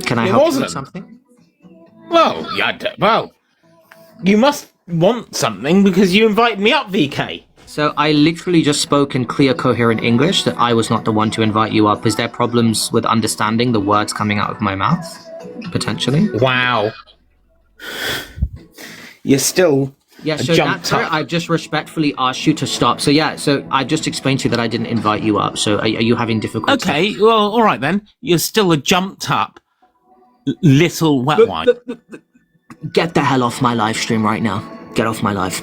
Can I It help you wasn't. with something? Well, you must want something because you invited me up, VK. So I literally just spoke in clear, coherent English that I was not the one to invite you up. Is there problems with understanding the words coming out of my mouth? Potentially? Wow. You're still Yeah, so jumped up. I just respectfully asked you to stop. So yeah, so I just explained to you that I didn't invite you up. So are you having difficulty? Okay, well, all right then. You're still a jumped up little wet one. Get the hell off my live stream right now. Get off my live.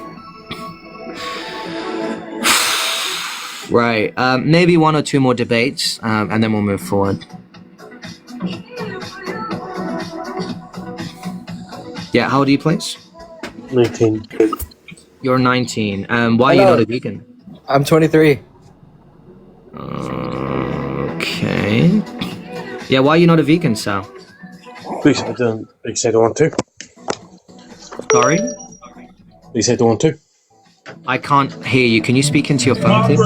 Right, maybe one or two more debates, and then we'll move forward. Yeah, how old are you, please? 19. You're 19. Why are you not a vegan? I'm 23. Okay. Yeah, why are you not a vegan, Sal? Because I don't want to. Sorry? Because I don't want to. I can't hear you. Can you speak into your phone, please?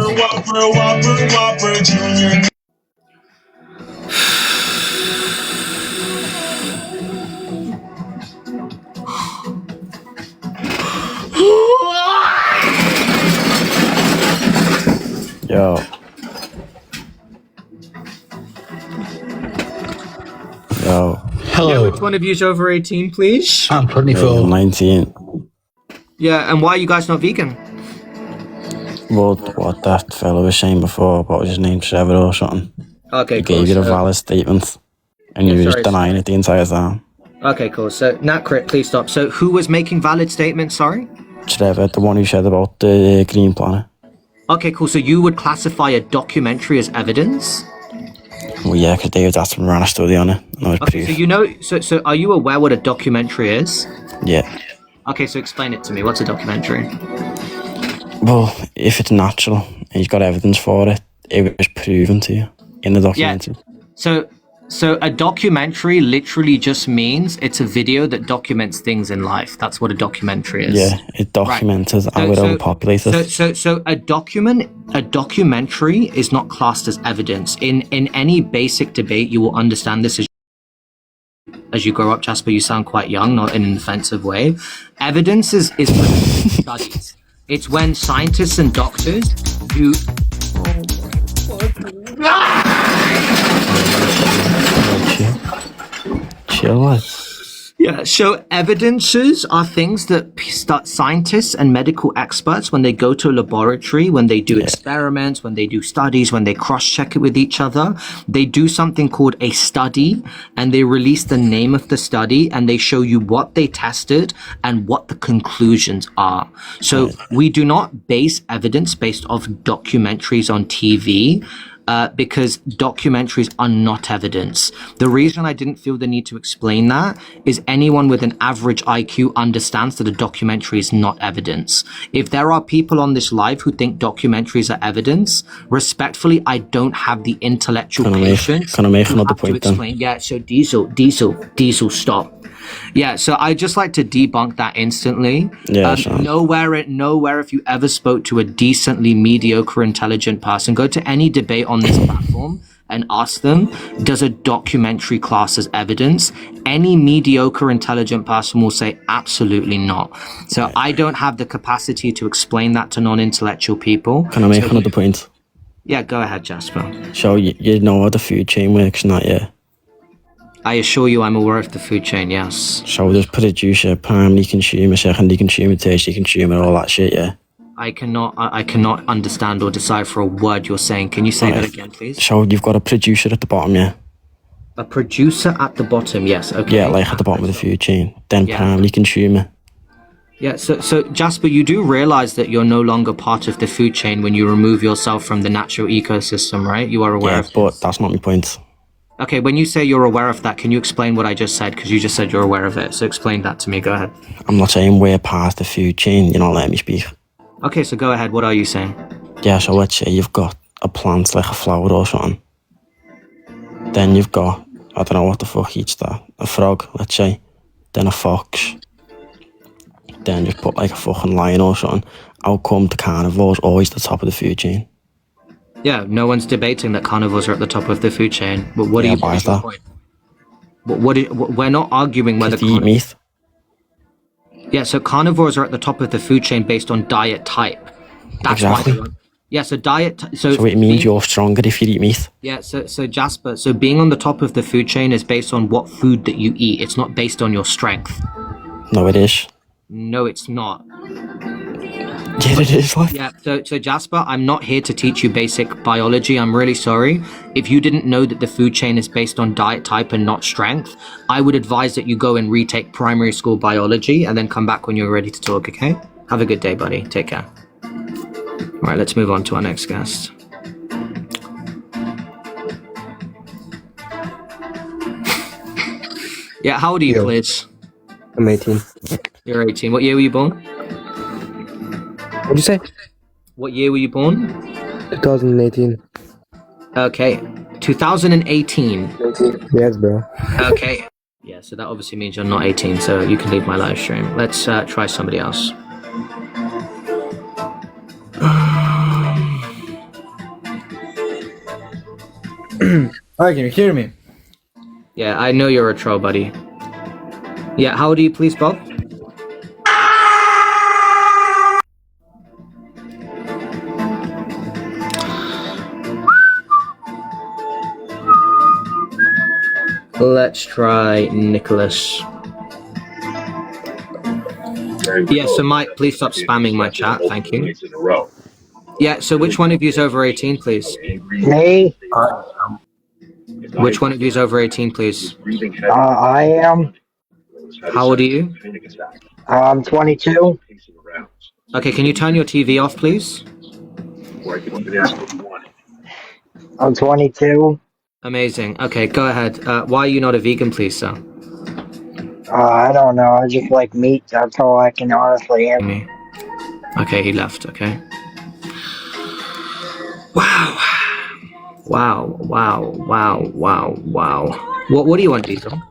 Yo. Yo. Yeah, which one of you's over 18, please? I'm 24. I'm 19. Yeah, and why are you guys not vegan? Well, what that fellow was saying before, what was his name, Trevor or something? Okay, He cool. gave you a So- valid statement, and you were just sorry, denying it the entire time. Okay, cool. So, Natcrit, please stop. So, who was making valid statements, sorry? Trevor, the one who said about the Green Planet. Okay, cool. So, you would classify a documentary as evidence? Well, yeah, because David Attenborough ran a study on it, and I was Okay, proof. so you know, so are you aware what a documentary is? Yeah. Okay, so explain it to me. What's a documentary? Well, if it's natural and you've got evidence for it, it was proven to you in the documentary. So a documentary literally just means it's a video that documents things in life. That's what a documentary is. Yeah, it documented how it overpopulated. So a documentary is not classed as evidence. In any basic debate, you will understand this as you grow up. Jasper, you sound quite young, not in an offensive way. Evidence is studies. It's when scientists and doctors do. Chill, lad. Yeah, so evidences are things that scientists and medical experts, when they go to a laboratory, when they do experiments, when they do studies, when they cross-check it with each other, they do something called a study, and they release the name of the study, and they show you what they tested and what the conclusions are. So we do not base evidence based off documentaries on TV. Because documentaries are not evidence. The reason I didn't feel the need to explain that is anyone with an average IQ understands that a documentary is not evidence. If there are people on this live who think documentaries are evidence, respectfully, I don't have the intellectual patience. Can I make another point then? Yeah, so Diesel, stop. Yeah, so I just like to debunk that instantly. Yeah, sure. Nowhere if you ever spoke to a decently mediocre, intelligent person, go to any debate on this platform and ask them, does a documentary class as evidence? Any mediocre, intelligent person will say absolutely not. So I don't have the capacity to explain that to non-intellectual people. Can I make another point? Yeah, go ahead, Jasper. So you know how the food chain works, not yeah? I assure you I'm aware of the food chain, yes. So there's producer, primary consumer, secondary consumer, tertiary consumer, all that shit, yeah? I cannot understand or decipher a word you're saying. Can you say that again, please? So you've got a producer at the bottom, yeah? A producer at the bottom, yes, okay. Yeah, like at the bottom of the food chain. Then primary consumer. Yeah, so Jasper, you do realize that you're no longer part of the food chain when you remove yourself from the natural ecosystem, right? You are aware of but that's not my point. Okay, when you say you're aware of that, can you explain what I just said? Because you just said you're aware of it. So explain that to me. Go ahead. I'm not saying we're part of the food chain. You're not letting me speak. Okay, so go ahead. What are you saying? Yeah, so let's say you've got a plant like a flower or something. Then you've got, I don't know what the fuck eats that. A frog, let's say. Then a fox. Then you put like a fucking lion or something. How come the carnivore's always the top of the food chain? Yeah, no one's debating that carnivores are at the top of the food chain. But what do you why is your that? point? We're not arguing whether. Because they eat meat. Yeah, so carnivores are at the top of the food chain based on diet type. That's Exactly. why. Yeah, so diet. So it means you're stronger if you eat meat. Yeah, so Jasper, so being on the top of the food chain is based on what food that you eat. It's not based on your strength. No, it is. No, it's not. Yeah, it is. Like. Yeah, so Jasper, I'm not here to teach you basic biology. I'm really sorry. If you didn't know that the food chain is based on diet type and not strength, I would advise that you go and retake primary school biology and then come back when you're ready to talk, okay? Have a good day, buddy. Take care. All right, let's move on to our next guest. Yeah, how old are you, please? I'm 18. You're 18. What year were you born? What'd you say? What year were you born? 2018. Okay, 2018. Yes, bro. Okay. Yeah, so that obviously means you're not 18, so you can leave my live stream. Let's try somebody else. Hi, can you hear me? Yeah, I know you're a troll, buddy. Yeah, how old are you, please, Bob? Let's try Nicholas. Yeah, so Mike, please stop spamming my chat, thank you. Yeah, so which one of you is over 18, please? Me? Which one of you is over 18, please? I am. How old are you? I'm 22. Okay, can you turn your TV off, please? I'm 22. Amazing. Okay, go ahead. Why are you not a vegan, please, sir? I don't know. I just like meat. That's all I can honestly answer. Me. Okay, he left. Okay. Wow. Wow. Wow. Wow. Wow. Wow. What do you want, Diesel?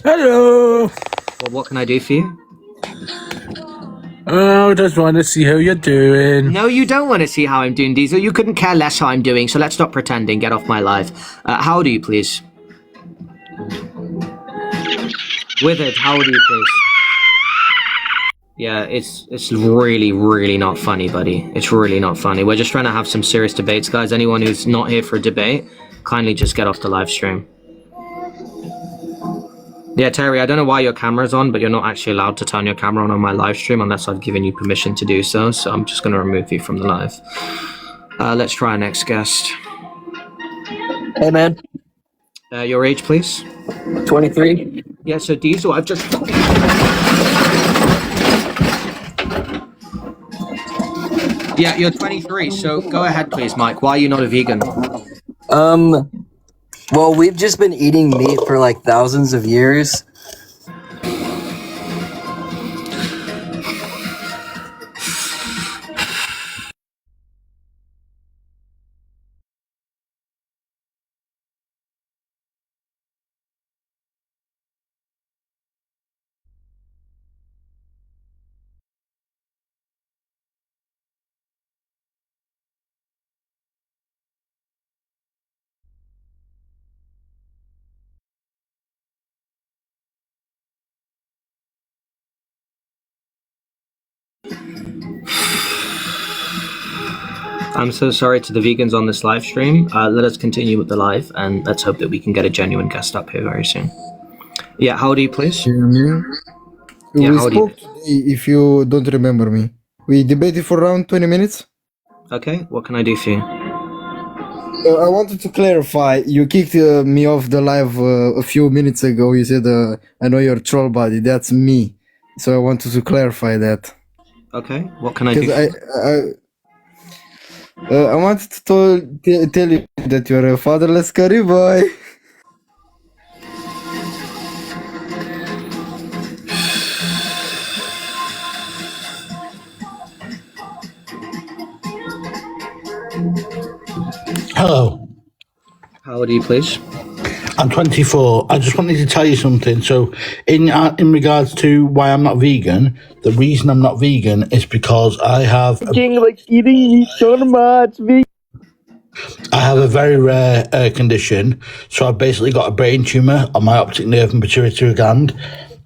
Hello. Well, what can I do for you? Oh, just want to see how you're doing. No, you don't want to see how I'm doing, Diesel. You couldn't care less how I'm doing, so let's stop pretending. Get off my live. How old are you, please? Withered, how old are you, please? Yeah, it's really, really not funny, buddy. It's really not funny. We're just trying to have some serious debates, guys. Anyone who's not here for a debate, kindly just get off the live stream. Yeah, Terry, I don't know why your camera's on, but you're not actually allowed to turn your camera on my live stream unless I've given you permission to do so, so I'm just going to remove you from the live. Let's try our next guest. Hey, man. Your age, please? 23. Yeah, so Diesel, I've just... Yeah, you're 23, so go ahead, please, Mike. Why are you not a vegan? Well, we've just been eating meat for like thousands of years. I'm so sorry to the vegans on this live stream. Let us continue with the live, and let's hope that we can get a genuine guest up here very soon. Yeah, how old are you, please? Hear me? Yeah, We how old are you? spoke today, if you don't remember me. We debated for around 20 minutes. Okay, what can I do for you? I wanted to clarify. You kicked me off the live a few minutes ago. You said, I know your troll body. That's me. So I wanted to clarify that. Okay, what can I do? Because I wanted to tell you that you're a fatherless curry boy. Hello, How old are you, please? I'm 24. I just wanted to tell you something. So, in regards to why I'm not vegan, the reason I'm not vegan is because I have. Like eating meat so much. I have a very rare condition. So I've basically got a brain tumour on my optic nerve and pituitary gland.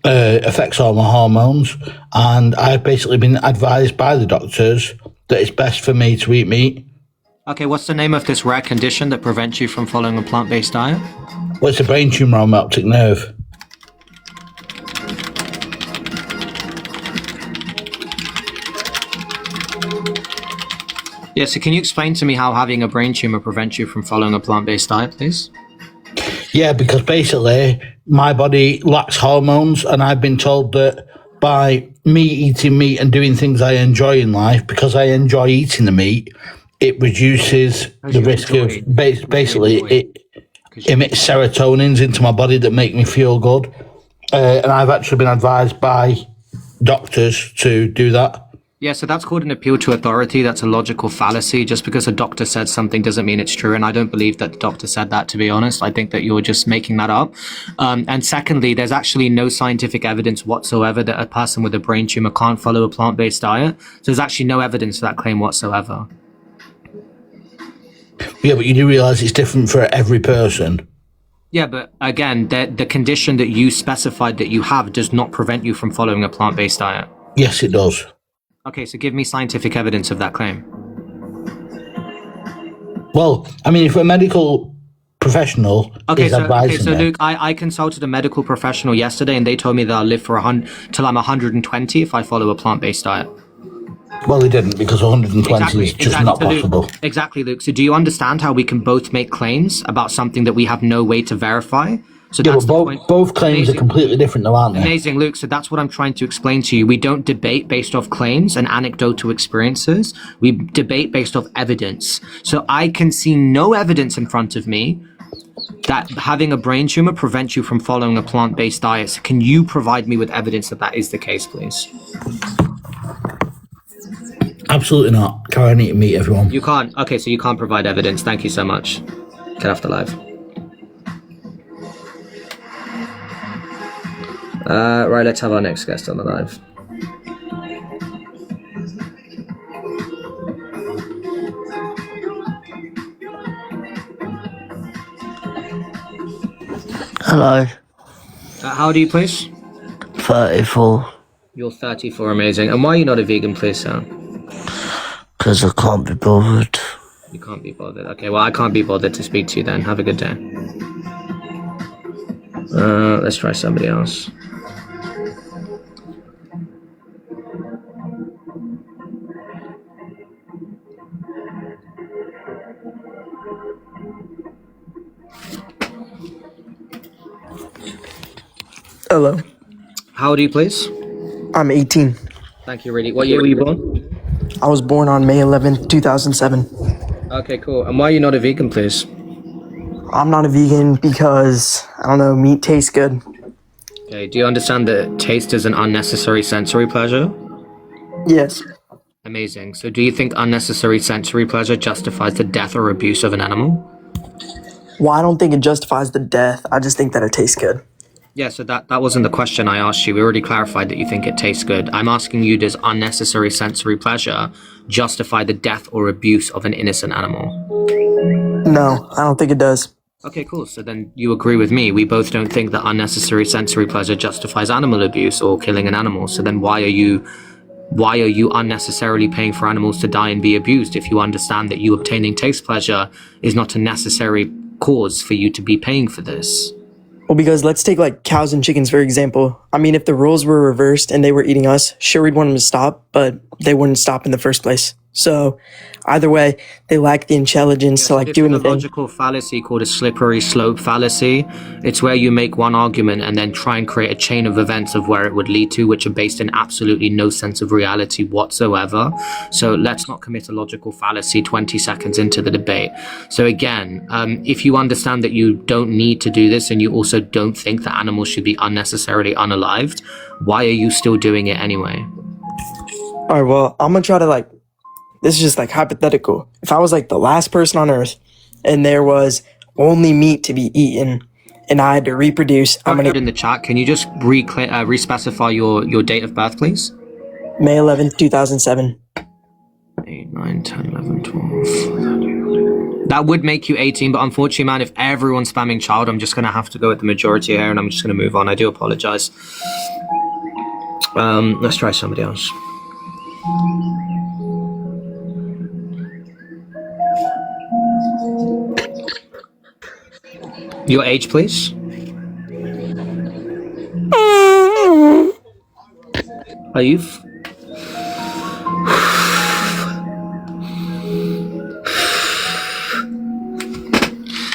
Affects all my hormones. And I've basically been advised by the doctors that it's best for me to eat meat. Okay, what's the name of this rare condition that prevents you from following a plant-based diet? Well, it's a brain tumour on my optic nerve. Yeah, so can you explain to me how having a brain tumor prevents you from following a plant-based diet, please? Yeah, because basically my body lacks hormones, and I've been told that by me eating meat and doing things I enjoy in life, because I enjoy eating the meat, it reduces the risk of basically it emits serotonins into my body that make me feel good. And I've actually been advised by doctors to do that. Yeah, so that's called an appeal to authority. That's a logical fallacy. Just because a doctor said something doesn't mean it's true. And I don't believe that the doctor said that, to be honest. I think that you're just making that up. And secondly, there's actually no scientific evidence whatsoever that a person with a brain tumor can't follow a plant-based diet. So there's actually no evidence for that claim whatsoever. Yeah, but you do realise it's different for every person. Yeah, but again, the condition that you specified that you have does not prevent you from following a plant-based diet. Yes, it does. Okay, so give me scientific evidence of that claim. Well, I mean, if a medical professional is advising me... Luke, I consulted a medical professional yesterday, and they told me that I'll live for till I'm 120 if I follow a plant-based diet. Well, they didn't, because 120 is just not possible. Luke, exactly, Luke. So do you understand how we can both make claims about something that we have no way to verify? So yeah, but both claims are completely different though, aren't they? Amazing, Luke. So that's what I'm trying to explain to you. We don't debate based off claims and anecdotal experiences. We debate based off evidence. So I can see no evidence in front of me that having a brain tumor prevents you from following a plant-based diet. So can you provide me with evidence that that is the case, please? Absolutely not. Can't eat meat, everyone. You can't. Okay, so you can't provide evidence. Thank you so much. Get off the live. Right, let's have our next guest on the live. Hello. How old are you, please? 34. You're 34, amazing. And why are you not a vegan, please, sir? Because I can't be bothered. You can't be bothered. Okay, well, I can't be bothered to speak to you then. Have a good day. Let's try somebody else. Hello. How old are you, please? I'm 18. Thank you, really. What year were you born? I was born on May 11th, 2007. Okay, cool. And why are you not a vegan, please? I'm not a vegan because, I don't know, meat tastes good. Okay, do you understand that taste is an unnecessary sensory pleasure? Yes. Amazing. So do you think unnecessary sensory pleasure justifies the death or abuse of an animal? Well, I don't think it justifies the death. I just think that it tastes good. Yeah, so that wasn't the question I asked you. We already clarified that you think it tastes good. I'm asking you, does unnecessary sensory pleasure justify the death or abuse of an innocent animal? No, I don't think it does. Okay, cool. So then you agree with me. We both don't think that unnecessary sensory pleasure justifies animal abuse or killing an animal. So then why are you unnecessarily paying for animals to die and be abused if you understand that you obtaining taste pleasure is not a necessary cause for you to be paying for this? Well, because let's take like cows and chickens, for example. I mean, if the roles were reversed and they were eating us, sure, we'd want them to stop, but they wouldn't stop in the first place. So either way, they lack the intelligence to like do anything. It's a logical fallacy called a slippery slope fallacy. It's where you make one argument and then try and create a chain of events of where it would lead to, which are based in absolutely no sense of reality whatsoever. So let's not commit a logical fallacy 20 seconds into the debate. So again, if you understand that you don't need to do this and you also don't think that animals should be unnecessarily unalived, why are you still doing it anyway? All right, well, I'm going to try to this is just like hypothetical. If I was like the last person on earth and there was only meat to be eaten and I had to reproduce, I'm going to... In the chat, can you just re-specify your date of birth, please? May 11th, 2007. 8, 9, 10, 11, 12. That would make you 18, but unfortunately, man, if everyone's spamming child, I'm just going to have to go with the majority here, and I'm just going to move on. I do apologize. Let's try somebody else. Your age, please? Are you...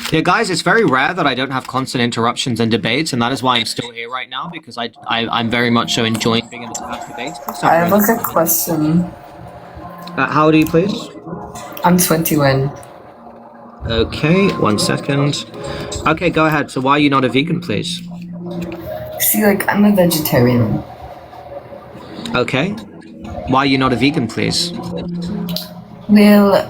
Yeah, guys, it's very rare that I don't have constant interruptions and debates, and that is why I'm still here right now, because I'm very much so enjoying being able to have debates. I have a good question. How old are you, please? I'm 21. Okay, 1 second. Okay, go ahead. So why are you not a vegan, please? See, like, I'm a vegetarian. Okay. Why are you not a vegan, please? Well,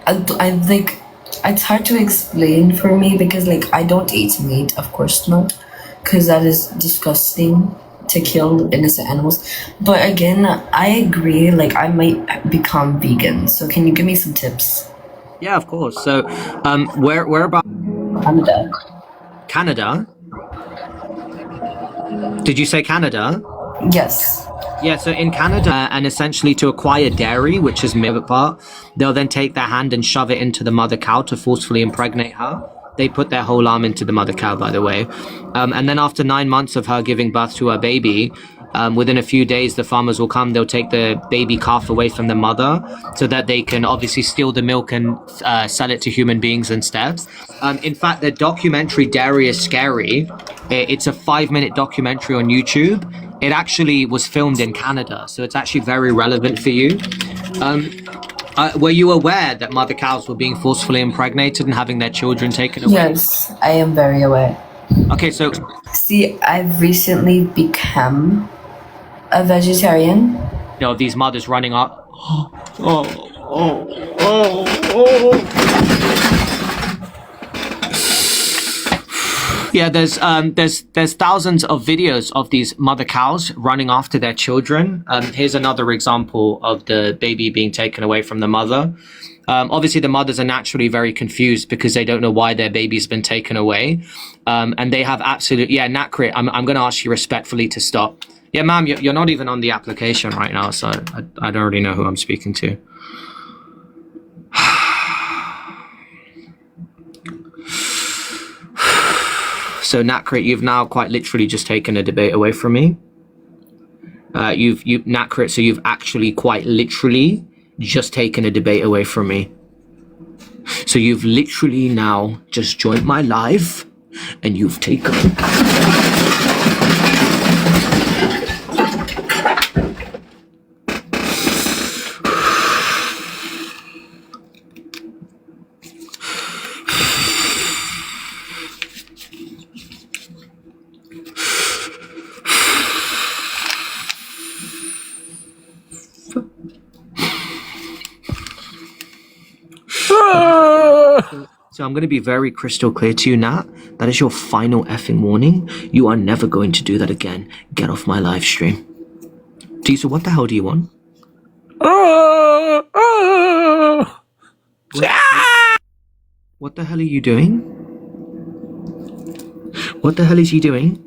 I like... It's hard to explain for me because, like, I don't eat meat, of course not, because that is disgusting to kill innocent animals. But again, I agree, like, I might become vegan. So can you give me some tips? Yeah, of course. So, where about? Canada. Canada? Did you say Canada? Yes. Yeah, so in Canada, and essentially to acquire dairy, which is milk part, they'll then take their hand and shove it into the mother cow to forcefully impregnate her. They put their whole arm into the mother cow, by the way. And then after 9 months of her giving birth to her baby, within a few days, the farmers will come, they'll take the baby calf away from the mother so that they can obviously steal the milk and sell it to human beings instead. In fact, the documentary Dairy is Scary, it's a 5-minute documentary on YouTube. It actually was filmed in Canada, so it's actually very relevant for you. Were you aware that mother cows were being forcefully impregnated and having their children taken away? Yes, I am very aware. Okay, so... See, I've recently become a vegetarian. You know, these mothers running up. Yeah, there's thousands of videos of these mother cows running after their children. Here's another example of the baby being taken away from the mother. Obviously, the mothers are naturally very confused because they don't know why their baby's been taken away. And they have absolute... Yeah, Nakrit, I'm going to ask you respectfully to stop. Yeah, ma'am, you're not even on the application right now, so I don't really know who I'm speaking to. So, Nakrit, you've now quite literally just taken a debate away from me. Nakrit, so you've actually quite literally just taken a debate away from me. So you've literally now just joined my live, and you've taken... So I'm going to be very crystal clear to you, Nat. That is your final effing warning. You are never going to do that again. Get off my live stream. Tisa, what the hell do you want? What the hell are you doing? What the hell is he doing?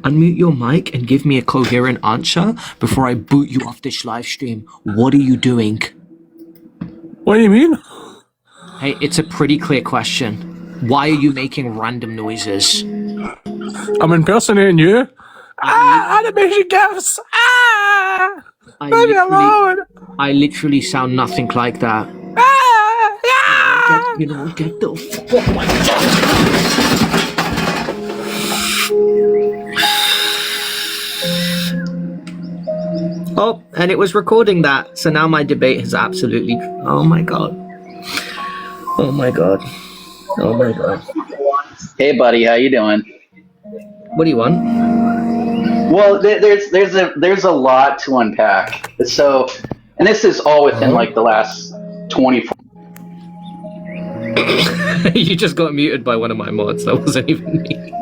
Unmute your mic and give me a coherent answer before I boot you off this live stream. What are you doing? What do you mean? Hey, it's a pretty clear question. Why are you making random noises? I'm impersonating you. Animation gaffs! Leave me alone! I literally sound nothing like that. Get the fuck. Oh my god! Oh, and it was recording that, so now my debate has absolutely... Oh my god. Oh my god. Oh my god. Hey buddy, how you doing? What do you want? Well, there's a lot to unpack. So, and this is all within like the last 24. You just got muted by one of my mods. That wasn't even me.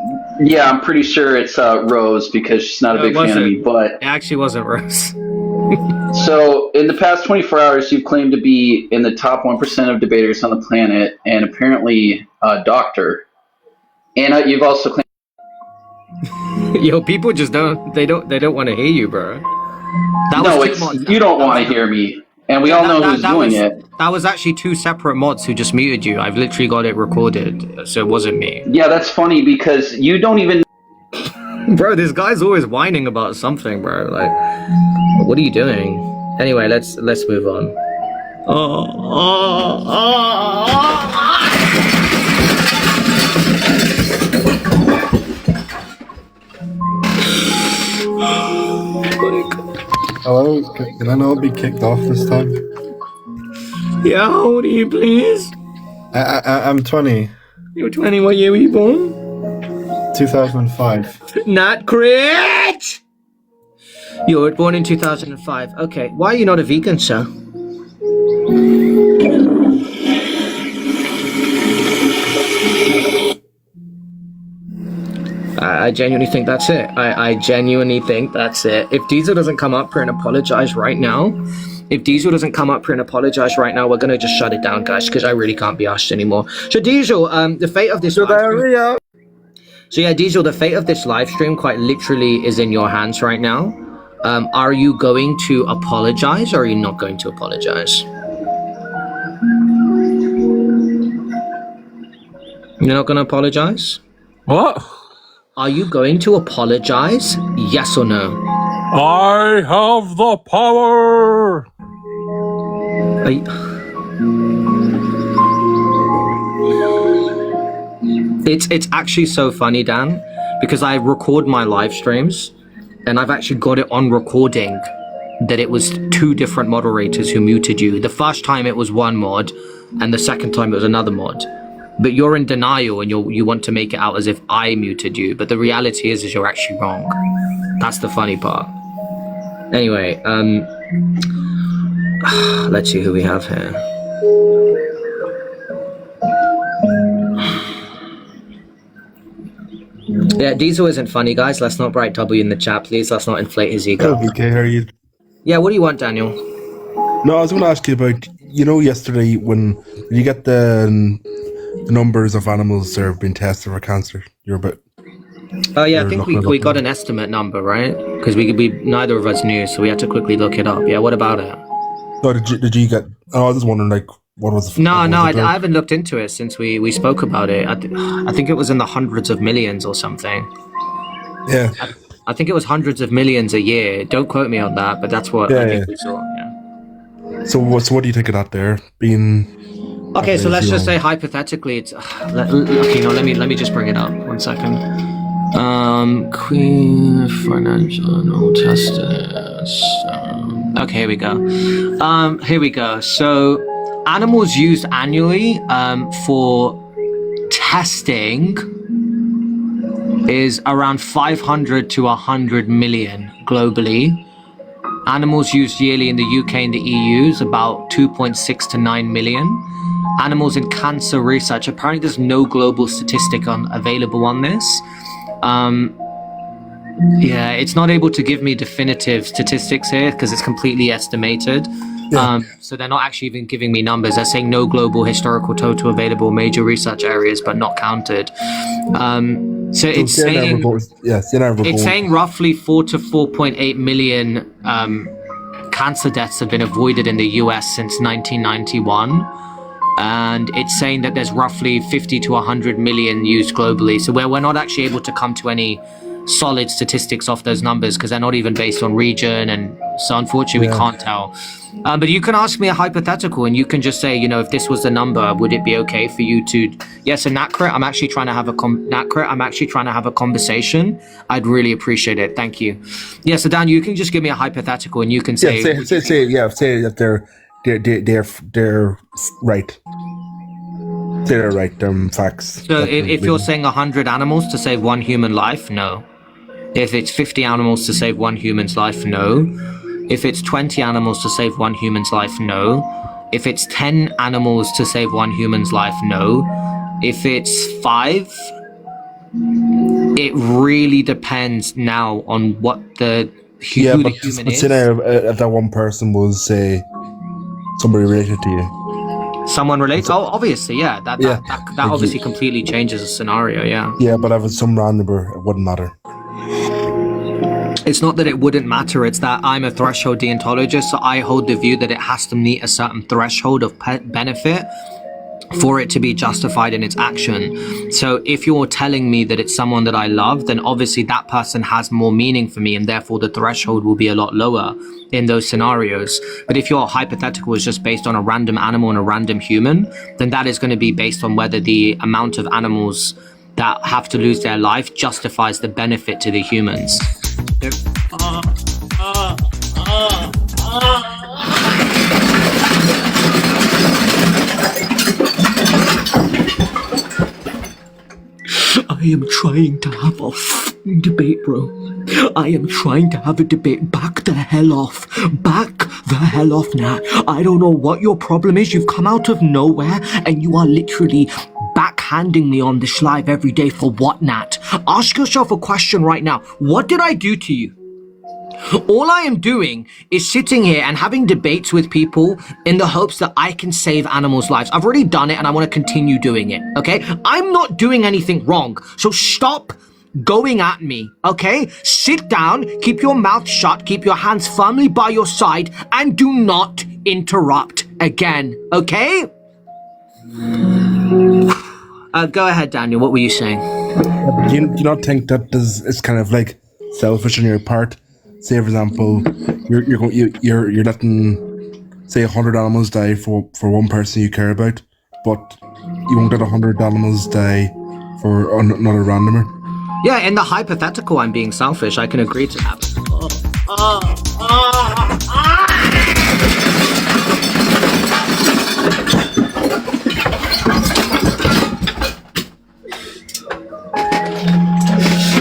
Yeah, I'm pretty sure it's Rose because she's not a big fan of me. But it actually wasn't Rose. So, in the past 24 hours, you've claimed to be in the top 1% of debaters on the planet, and apparently a doctor. And you've also claimed. Yo, people just don't want to hear you, bro. You don't want to hear me, and we all know who's doing it. That was actually 2 separate mods who just muted you. I've literally got it recorded, so it wasn't me. Yeah, that's funny because you don't even. Bro, this guy's always whining about something, bro. Like, what are you doing? Anyway, let's move on. Hello, can I not be kicked off this time? Yeah, how old are you, please? I'm 20. You're 20, what year were you born? 2005. Not correct! You were born in 2005. Okay, why are you not a vegan, sir? I genuinely think that's it. I genuinely think that's it. If Diesel doesn't come up here and apologize right now, we're gonna just shut it down, guys, because I really can't be asked anymore. So Diesel, the fate of this Diesel, the fate of this live stream quite literally is in your hands right now. Are you going to apologize or are you not going to apologize? You're not gonna apologize? What? Are you going to apologize? Yes or no? I have the power! It's actually so funny, Dan, because I record my live streams and I've actually got it on recording that it was 2 different moderators who muted you. The first time it was one mod and the second time it was another mod. But you're in denial and you want to make it out as if I muted you, but the reality is you're actually wrong. That's the funny part. Anyway, let's see who we have here. Yeah, Diesel isn't funny, guys. Let's not write W in the chat, please. Let's not inflate his ego. Okay, how are you? Yeah, what do you want, Daniel? No, I was going to ask you about, yesterday when you get the numbers of animals that have been tested for cancer, you're about... Oh yeah, I think we got an estimate number, right? Because we neither of us knew, so we had to quickly look it up. Yeah, what about it? No, did you get... Oh, I was just wondering, what was... I haven't looked into it since we spoke about it. I think it was in the hundreds of millions or something. Yeah. I think it was hundreds of millions a year. Don't quote me on that, but that's what I think we saw. Yeah. So what do you think of that there? Okay, so let's just say hypothetically, it's let me just bring it up. 1 second. Queen financial testers. Okay, here we go. So animals used annually for testing is around 500 to 100 million globally. Animals used yearly in the UK and the EU is about 2.6 to 9 million. Animals in cancer research, apparently there's no global statistic available on this. Yeah, it's not able to give me definitive statistics here because it's completely estimated. So they're not actually even giving me numbers. They're saying no global historical total available major research areas, but not counted. So it's saying roughly 4 to 4.8 million cancer deaths have been avoided in the US since 1991. And it's saying that there's roughly 50 to 100 million used globally. So we're not actually able to come to any solid statistics off those numbers because they're not even based on region, and so unfortunately we can't tell. But you can ask me a hypothetical and you can just say, if this was the number, would it be okay for you to... Yes, and Natcrit, I'm actually trying to have a conversation. I'd really appreciate it. Thank you. Yeah, so Dan, you can just give me a hypothetical and you can say... say that they're right. They're right, facts. So if you're saying 100 animals to save 1 human life, no. If it's 50 animals to save 1 human's life, no. If it's 20 animals to save 1 human's life, no. If it's 10 animals to save 1 human's life, no. If it's 5, it really depends now on what the Yeah, who but, the human but is. say now, if that one person was, say, somebody related to you. Someone relates. Oh, obviously, yeah. That Yeah. that obviously completely changes the scenario. Yeah. Yeah, but if it's some randomer, it wouldn't matter. It's not that it wouldn't matter. It's that I'm a threshold deontologist, so I hold the view that it has to meet a certain threshold of benefit for it to be justified in its action. So if you're telling me that it's someone that I love, then obviously that person has more meaning for me, and therefore the threshold will be a lot lower in those scenarios. But if your hypothetical is just based on a random animal and a random human, then that is going to be based on whether the amount of animals that have to lose their life justifies the benefit to the humans. I am trying to have a f***ing debate, bro. I am trying to have a debate. Back the hell off. Back the hell off, Nat. I don't know what your problem is. You've come out of nowhere and you are literally backhanding me on this live every day for what, Nat? Ask yourself a question right now. What did I do to you? All I am doing is sitting here and having debates with people in the hopes that I can save animals' lives. I've already done it and I want to continue doing it, okay? I'm not doing anything wrong, so stop going at me, okay? Sit down, keep your mouth shut, keep your hands firmly by your side, and do not interrupt again, okay? Go ahead, Daniel, what were you saying? Do you not think that it's kind of like selfish on your part? Say, for example, you're letting, say, 100 animals die for one person you care about, but you won't let 100 animals die for another randomer. Yeah, in the hypothetical, I'm being selfish. I can agree to that.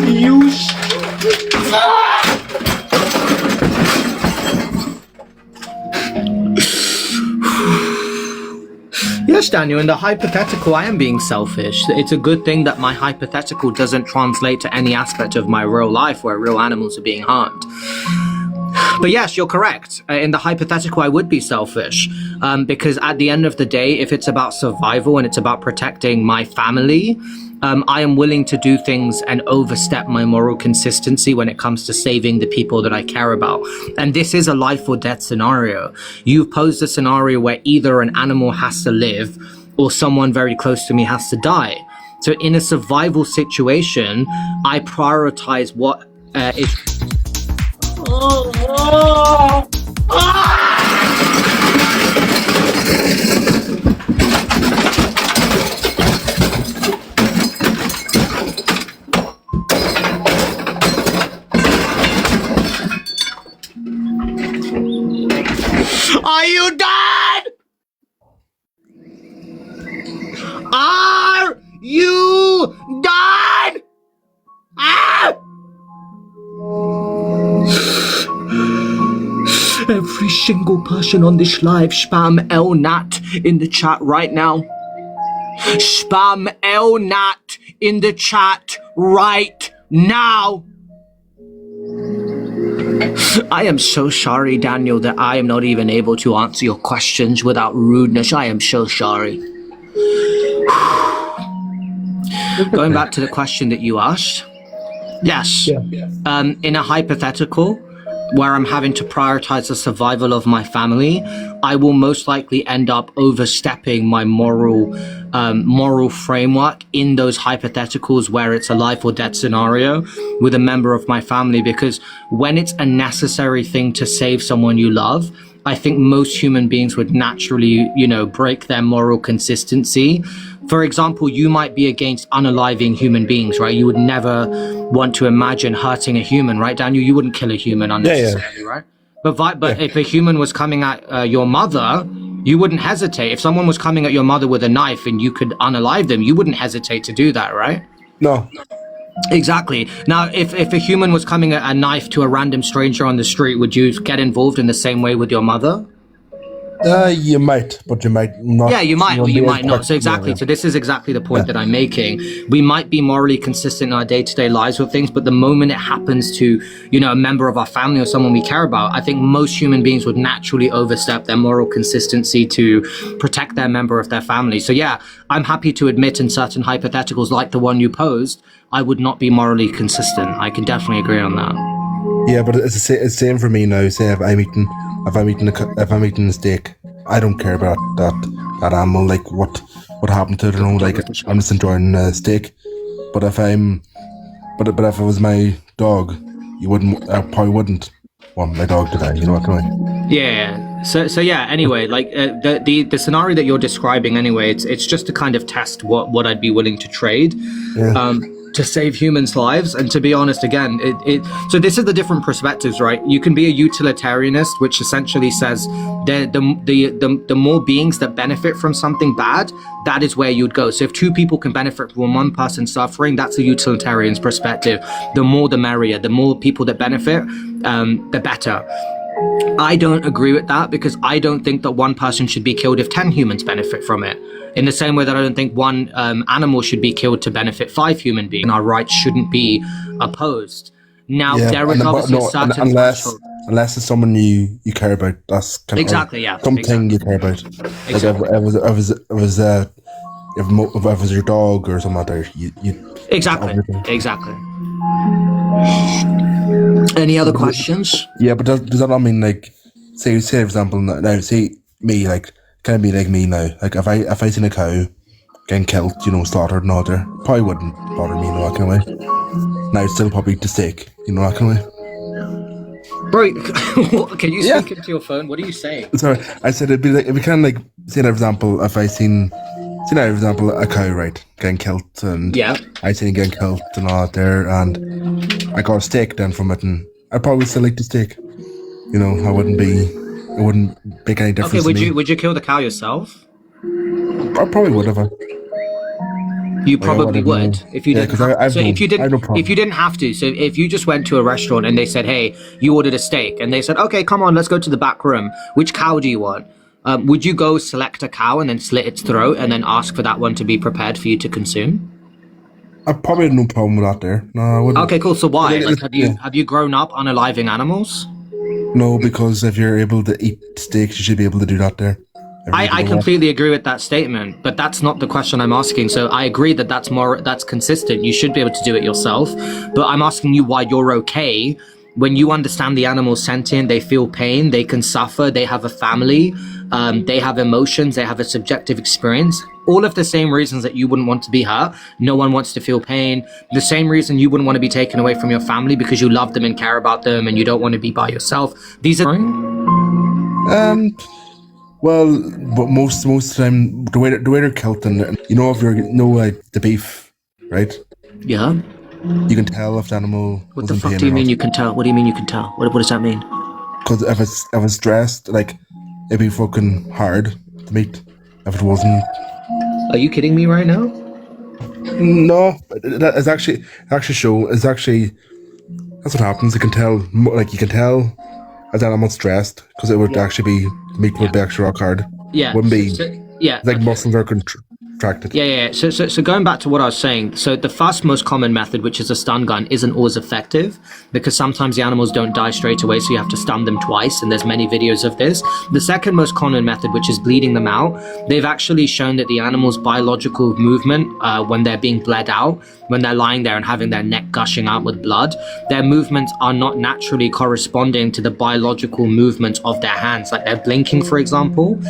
You Yes, Daniel, in the hypothetical, I am being selfish. It's a good thing that my hypothetical doesn't translate to any aspect of my real life where real animals are being harmed. But yes, you're correct. In the hypothetical, I would be selfish because at the end of the day, if it's about survival and it's about protecting my family, I am willing to do things and overstep my moral consistency when it comes to saving the people that I care about. And this is a life or death scenario. You've posed a scenario where either an animal has to live or someone very close to me has to die. So in a survival situation, I prioritize what is... Are you done? Are you done? Ah! Every single person on this live spam LNAT in the chat right now. Spam LNAT in the chat right now. I am so sorry, Daniel, that I am not even able to answer your questions without rudeness. I am so sorry. Going back to the question that you asked. Yes. In a hypothetical where I'm having to prioritize the survival of my family, I will most likely end up overstepping my moral framework in those hypotheticals where it's a life or death scenario with a member of my family, because when it's a necessary thing to save someone you love, I think most human beings would naturally, break their moral consistency. For example, you might be against unaliving human beings, right? You would never want to imagine hurting a human, right, Daniel? You wouldn't kill a human unnecessarily, right? But if a human was coming at your mother, you wouldn't hesitate. If someone was coming at your mother with a knife and you could unalive them, you wouldn't hesitate to do that, right? No. Exactly. Now, if a human was coming at a knife to a random stranger on the street, would you get involved in the same way with your mother? You might, but you might not. Yeah, you might or won't you be might as not. quick. So exactly. Yeah, So this is exactly the point that I'm making. We might be morally consistent in our day-to-day lives with things, but the moment it happens to, a member of our family or someone we care about, I think most human beings would naturally overstep their moral consistency to protect their member of their family. So yeah, I'm happy to admit in certain hypotheticals like the one you posed, I would not be morally consistent. I can definitely agree on that. Yeah, but it's the same for me now. Say if I'm eating a steak, I don't care about that animal. Like what happened to it? Like I'm just enjoying the steak. But if if it was my dog, I probably wouldn't want my dog to die. You know what I mean? Yeah. So yeah. Anyway, like the scenario that you're describing. Anyway, it's just to kind of test what I'd be willing to trade. Yeah. To save humans' lives. And to be honest, again, so this is the different perspectives, right? You can be a utilitarianist, which essentially says the more beings that benefit from something bad, that is where you'd go. So if two people can benefit from one person suffering, that's a utilitarian's perspective. The more the merrier. The more people that benefit, the better. I don't agree with that because I don't think that one person should be killed if 10 humans benefit from it. In the same way that I don't think one animal should be killed to benefit 5 human beings. Our rights shouldn't be opposed. Now, there is obviously certain unless it's someone you care about. That's kind of exactly, yeah. Something you care about. Exactly. Like if it was your dog or something like that, you Exactly. Any other questions? Yeah, but does that not mean like say for example now say me like kind of be like me now like if I seen a cow getting killed, slaughtered and all there, probably wouldn't bother me, that kind of way. Now it's still probably the steak, that kind of way. Bro, can you speak into your phone? What are you saying? Sorry, I said it'd be kind of like say for example if I seen for example a cow right getting killed and I seen it getting killed and all that there and I got a steak then from it and I'd probably still like the steak. It wouldn't make any difference. Okay, would you kill the cow yourself? I probably would have. You probably would if you didn't. If you didn't have to. So if you just went to a restaurant and they said, "Hey, you ordered a steak," and they said, "Okay, come on, let's go to the back room. Which cow do you want?" Would you go select a cow and then slit its throat and then ask for that one to be prepared for you to consume? I probably had no problem with that there. No, I wouldn't. Okay, cool. So why? Like, have you grown up unaliving animals? No, because if you're able to eat steaks, you should be able to do that there. I completely agree with that statement, but that's not the question I'm asking. So I agree that that's consistent. You should be able to do it yourself, but I'm asking you why you're okay when you understand the animal's sentient, they feel pain, they can suffer, they have a family, they have emotions, they have a subjective experience. All of the same reasons that you wouldn't want to be hurt. No one wants to feel pain. The same reason you wouldn't want to be taken away from your family because you love them and care about them and you don't want to be by yourself. These are... Well, but most of the time, the way they're killed, and if like the beef, right? Yeah. You can tell if the animal. What the fuck do you mean you can tell? What do you mean you can tell? What does that mean? Because if it's dressed, like it'd be fucking hard to meat. If it wasn't. Are you kidding me right now? No, it's actually that's what happens. You can tell, as the animal's dressed, because it would actually be meat would be actually rock hard. Yeah. Wouldn't be. Yeah. Like muscles are contracted. Yeah. So going back to what I was saying, so the first most common method, which is a stun gun, isn't always effective because sometimes the animals don't die straight away, so you have to stun them twice, and there's many videos of this. The second most common method, which is bleeding them out, they've actually shown that the animal's biological movement, when they're being bled out, when they're lying there and having their neck gushing out with blood, their movements are not naturally corresponding to the biological movements of their hands, like they're blinking, for example.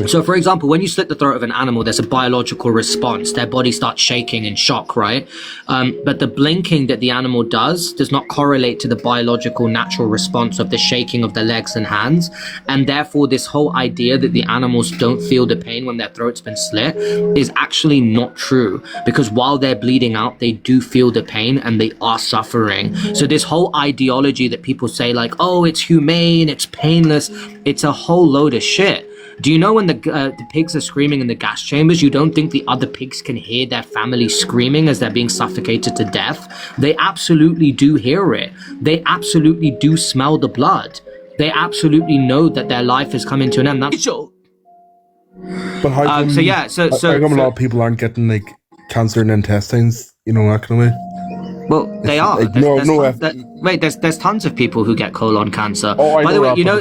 So, for example, when you slit the throat of an animal, there's a biological response. Their body starts shaking in shock, right? But the blinking that the animal does not correlate to the biological natural response of the shaking of the legs and hands. And therefore, this whole idea that the animals don't feel the pain when their throat's been slit is actually not true. Because while they're bleeding out, they do feel the pain and they are suffering. So this whole ideology that people say like, oh, it's humane, it's painless, it's a whole load of shit. Do you know when the pigs are screaming in the gas chambers, you don't think the other pigs can hear their family screaming as they're being suffocated to death? They absolutely do hear it. They absolutely do smell the blood. They absolutely know that their life is coming to an end. That's so. But how come, So yeah, so how come a lot of people aren't getting like cancer in the intestines? You know, that kind of way. Well, they are. Like, There's tons of people who get colon cancer. Oh, I by the know way, that, you know.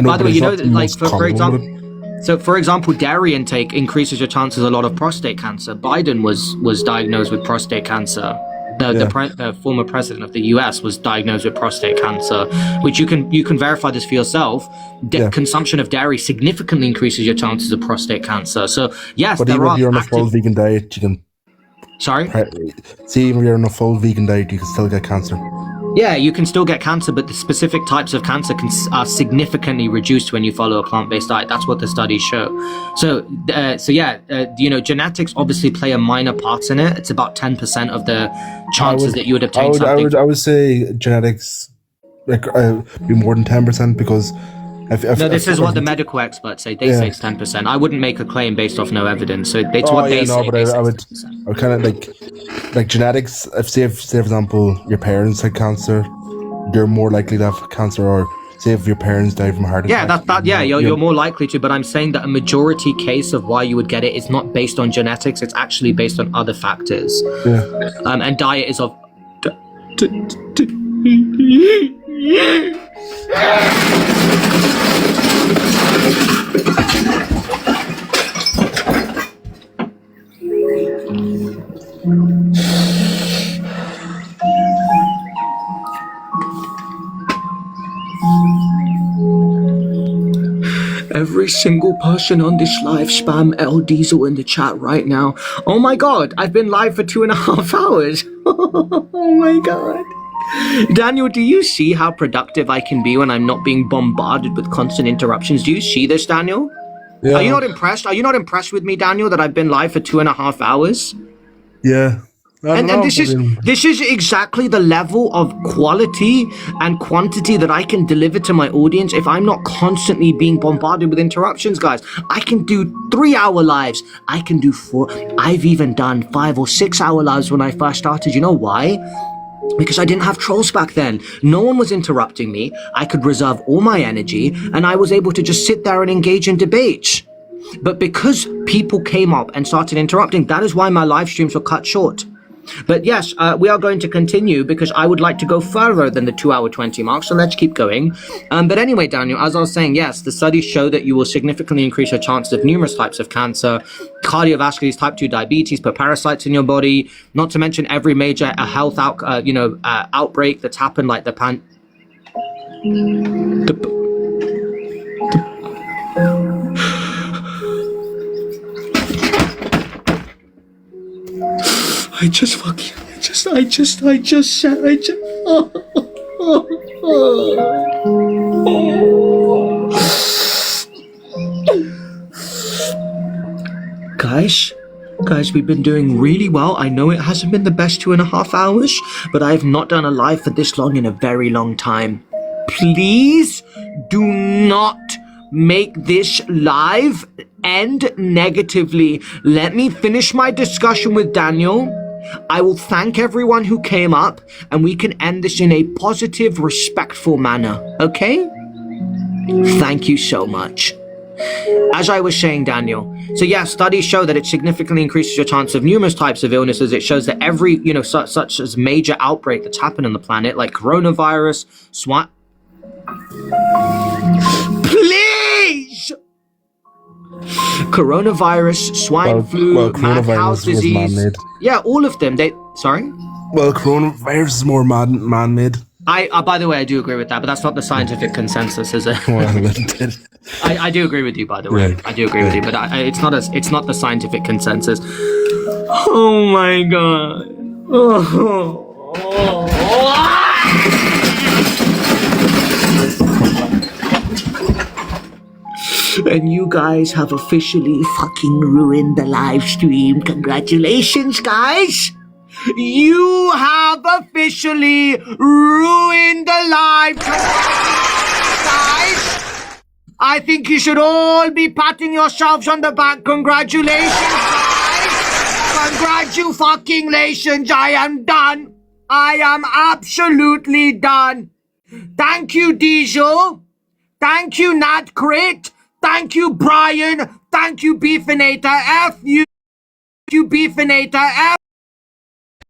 By the way, you know that, like, for example. So, for example, dairy intake increases your chances a lot of prostate cancer. Biden was diagnosed with prostate cancer. The former president of the U.S. was diagnosed with prostate cancer, which you can verify this for yourself. Consumption of dairy significantly increases your chances of prostate cancer. So, yes, but there even are if you're on a full vegan diet, you can. Sorry? See, even if you're on a full vegan diet, you can still get cancer. Yeah, you can still get cancer, but the specific types of cancer are significantly reduced when you follow a plant-based diet. That's what the studies show. So genetics obviously play a minor part in it. It's about 10% of the chances that you would obtain something. I would say genetics be more than 10% because. This is what the medical experts say. They say it's 10%. I wouldn't make a claim based off no evidence. So it's what they say. But I would kind of like genetics. If say for example your parents had cancer, you're more likely to have cancer. Or say if your parents died from a heart attack. You're more likely to. But I'm saying that a majority case of why you would get it is not based on genetics. It's actually based on other factors. Yeah. And diet is of. Every single person on this live spam L Diesel in the chat right now. Oh my god, I've been live for 2.5 hours. Oh my god. Daniel, do you see how productive I can be when I'm not being bombarded with constant interruptions? Do you see this, Daniel? Yeah. Are you not impressed? Are you not impressed with me, Daniel, that I've been live for 2.5 hours? Yeah. And this is exactly the level of quality and quantity that I can deliver to my audience if I'm not constantly being bombarded with interruptions, guys. I can do 3-hour lives. I can do 4. I've even done 5 or 6 hour lives when I first started. You know why? Because I didn't have trolls back then. No one was interrupting me. I could reserve all my energy and I was able to just sit there and engage in debate. But because people came up and started interrupting, that is why my live streams were cut short. But yes, we are going to continue because I would like to go further than the 2-hour 20 mark. So let's keep going. But anyway, Daniel, as I was saying, yes, the studies show that you will significantly increase your chances of numerous types of cancer, cardiovascular disease, type 2 diabetes, put parasites in your body, not to mention every major health outbreak that's happened, like the Guys, we've been doing really well. I know it hasn't been the best 2.5 hours, but I have not done a live for this long in a very long time. Please do not make this live end negatively. Let me finish my discussion with Daniel. I will thank everyone who came up and we can end this in a positive, respectful manner, okay? Thank you so much. As I was saying, Daniel, so yeah, studies show that it significantly increases your chance of numerous types of illnesses. It shows that every, such as major outbreak that's happened on the planet, like coronavirus, swine... Please! Coronavirus, swine flu, mad cow disease. Yeah, all of them. Sorry? Well, coronavirus is more man-made. By the way, I do agree with that, but that's not the scientific consensus, is it? I do agree with you, by the way. Yeah. I do agree with you, but it's not the scientific consensus. Oh my god. And you guys have officially fucking ruined the live stream. Congratulations, guys. You have officially ruined the live guys. I think you should all be patting yourselves on the back. Congratulations, guys. Congratulations. I am done. I am absolutely done. Thank you, Diesel. Thank you, Nat Crit. Thank you, Brian. Thank you, Beefinator. F you, Beefinator. F